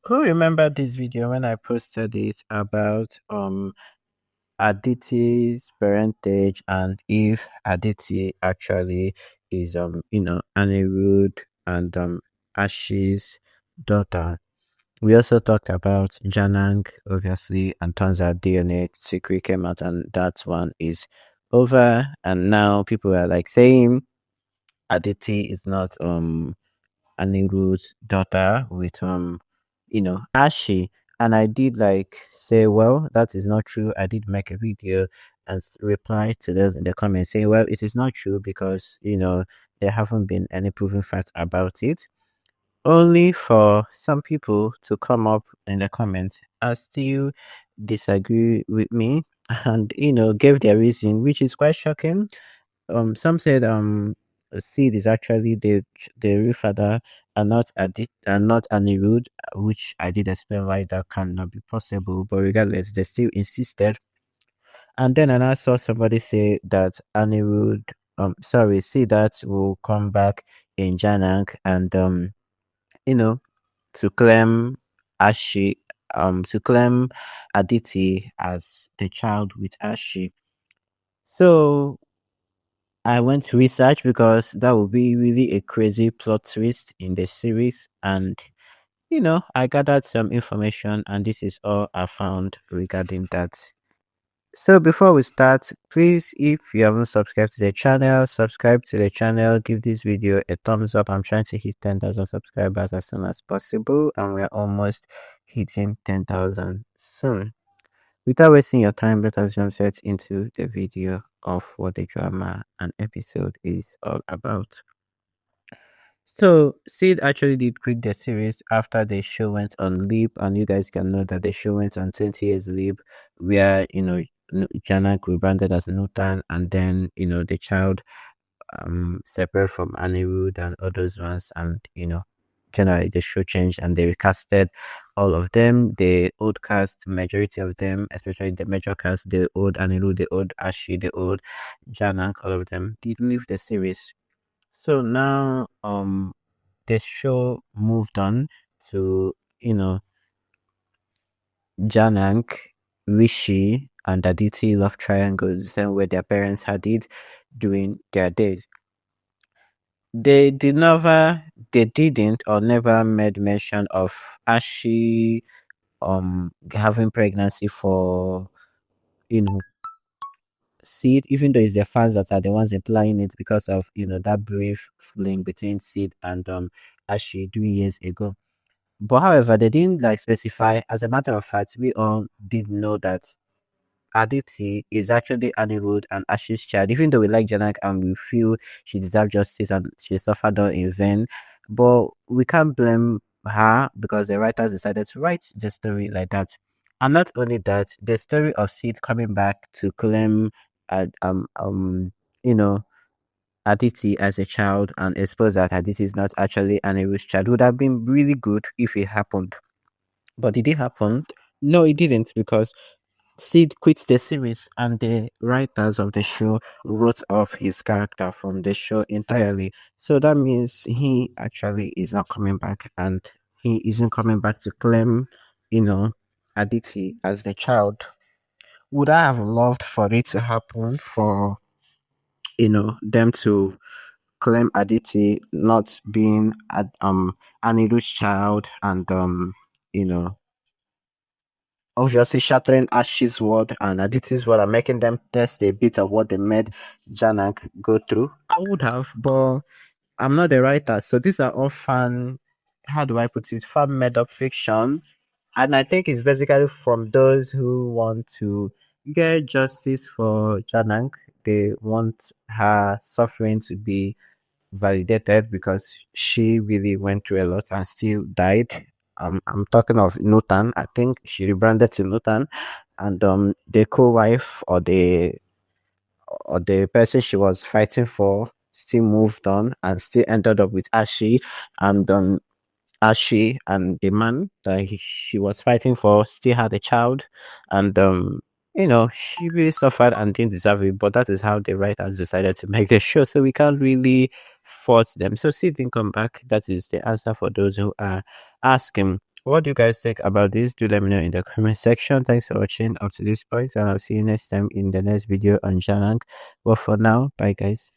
Who remember this video when I posted it about Aditi's parentage and if Aditi actually is Anirudh and Ashi's daughter. We also talked about Janang, obviously, and turns out DNA secret came out, and that one is over. And now people are like saying Aditi is not Anirudh's daughter with Ashi. And I did like say, well, that is not true. I did make a video and reply to those in the comments saying, well, it is not true because there haven't been any proven facts about it. Only for some people to come up in the comments and still disagree with me and gave their reason, which is quite shocking. Some said Sid is actually the real father and not Anirudh, which I did explain why that cannot be possible. But regardless, they still insisted. And then I saw somebody say that Anirudh, see that will come back in Janak and you know to claim Ashi, to claim Aditi as the child with Ashi. So I went to research because that would be really a crazy plot twist in the series. And, I gathered some information and this is all I found regarding that. So before we start, please, if you haven't subscribed to the channel, subscribe to the channel, give this video a thumbs up. I'm trying to hit 10,000 subscribers as soon as possible and we're almost hitting 10,000 soon. Without wasting your time, let us jump straight into the video of what the drama and episode is all about. So, Sid actually did quit the series after the show went on leave, and you guys can know that the show went on 20 years leave, where Janak rebranded as Nutan, and then the child separate from Anirudh and others ones, and generally the show changed and they recasted all of them. The old cast, majority of them, especially the major cast, the old Anirudh, the old Ashi, the old Janak, all of them did leave the series. So now the show moved on to Janak, Rishi, and Aditi love triangles, the same way their parents had it during their days. They didn't or never made mention of Ashi having pregnancy for you know Sid, even though it's their fans that are the ones implying it because of that brief fling between Sid and Ashi 3 years ago. But however, they didn't like specify. As a matter of fact, we all did know that Aditi is actually Anirudh and Ashish child, even though we like Janak and we feel she deserves justice and she suffered all in vain. But we can't blame her because the writers decided to write the story like that. And not only that, the story of Sid coming back to claim uh, um um you know Aditi as a child and expose that Aditi is not actually Anirudh's child would have been really good if it happened. But did it happen? No, it didn't because Sid quit the series and the writers of the show wrote off his character from the show entirely. So that means he actually is not coming back and he isn't coming back to claim, you know, Aditi as the child. Would I have loved for it to happen for, them to claim Aditi not being Anirudh's child and you know obviously shattering Ash's word and Aditi's word and making them test a bit of what they made Janak go through. I would have, but I'm not a writer. So these are all fan, how do I put it, fan made up fiction. And I think it's basically from those who want to get justice for Janak. They want her suffering to be validated because she really went through a lot and still died. I'm talking of Nutan. I think she rebranded to Nutan, and the co-wife or the person she was fighting for still moved on and still ended up with Ashi, and Ashi and the man that she was fighting for still had a child, and she really suffered and didn't deserve it. But that is how the writers decided to make the show, so we can't really fault them. So Sid didn't come back. That is the answer for those who are asking. What do you guys think about this? Do let me know in the comment section. Thanks for watching up to this point, and I'll see you next time in the next video on Jhanak. But for now, bye guys.